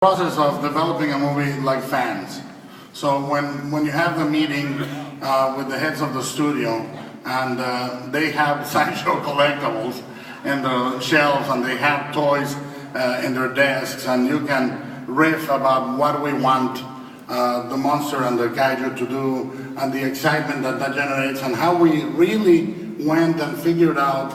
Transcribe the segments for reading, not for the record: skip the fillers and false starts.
Process of developing a movie like fans. So when you have the meeting with the heads of the studio, and they have sideshow collectibles in the shelves, and they have toys in their desks, and you can riff about what we want the monster and the kaiju to do, and the excitement that that generates, and how we really went and figured out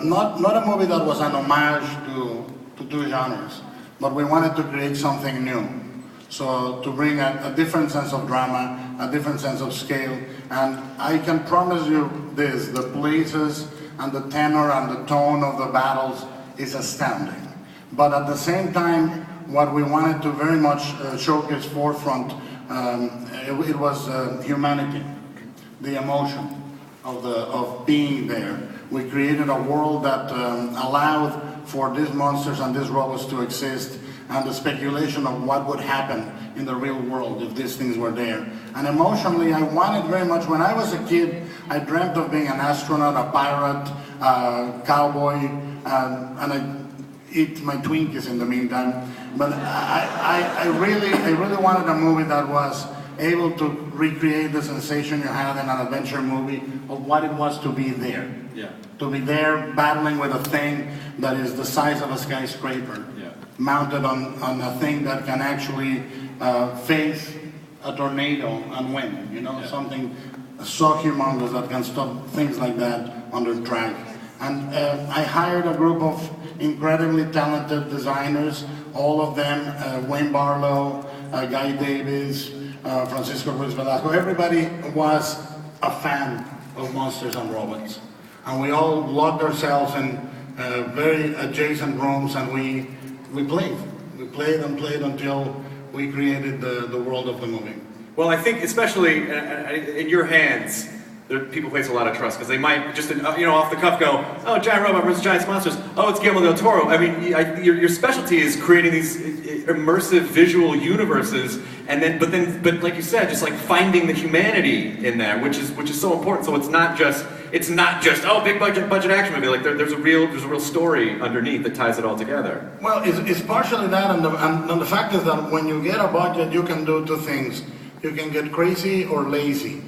not a movie that was an homage to two genres, but we wanted to create something new. So to bring a different sense of drama, a different sense of scale, and I can promise you this, the places and the tenor and the tone of the battles is astounding. But at the same time, what we wanted to very much showcase forefront, it was humanity, the emotion of being there. We created a world that allowed for these monsters and these robots to exist, and the speculation of what would happen in the real world if these things were there. And emotionally, I wanted very much, when I was a kid, I dreamt of being an astronaut, a pirate, a cowboy, and I eat my Twinkies in the meantime. But I really wanted a movie that was able to recreate the sensation you had in an adventure movie of what it was to be there. Yeah. To be there battling with a thing that is the size of a skyscraper, mounted on a thing that can actually face a tornado and win, you know, something so humongous that can stop things like that on their track. And I hired a group of incredibly talented designers, all of them, Wayne Barlow, Guy Davis, Francisco Ruiz Velasco, everybody was a fan of monsters and robots. And we all locked ourselves in very adjacent rooms, and we played. We played and played until we created the world of the movie. Well, I think especially in your hands, people place a lot of trust, because they might just, off the cuff go, oh, giant robot versus giant monsters. Oh, it's Guillermo del Toro. I mean, your specialty is creating these immersive visual universes, but like you said, just like finding the humanity in there, which is so important. So it's not just oh, big budget action movie. Like there's a real story underneath that ties it all together. Well, it's partially that, and the fact is that when you get a budget, you can do two things. You can get crazy or lazy.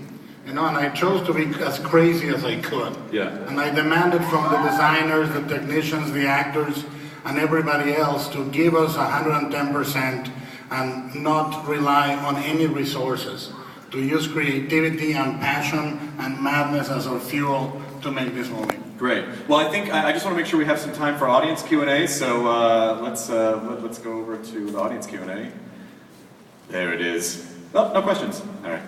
You know, and I chose to be as crazy as I could. Yeah. And I demanded from the designers, the technicians, the actors, and everybody else to give us 110% and not rely on any resources. To use creativity and passion and madness as our fuel to make this movie. Great. Well, I think I just want to make sure we have some time for audience Q&A. So let's go over to the audience Q&A. There it is. Oh, no questions. All right.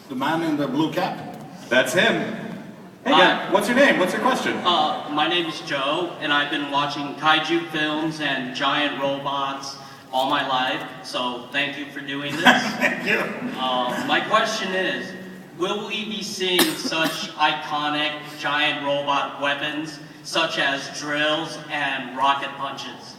The man in the blue cap? That's him. Hey, guy, what's your name? What's your question? My name is Joe, and I've been watching kaiju films and giant robots all my life, so thank you for doing this. Thank you. My question is, will we be seeing such iconic giant robot weapons, such as drills and rocket punches?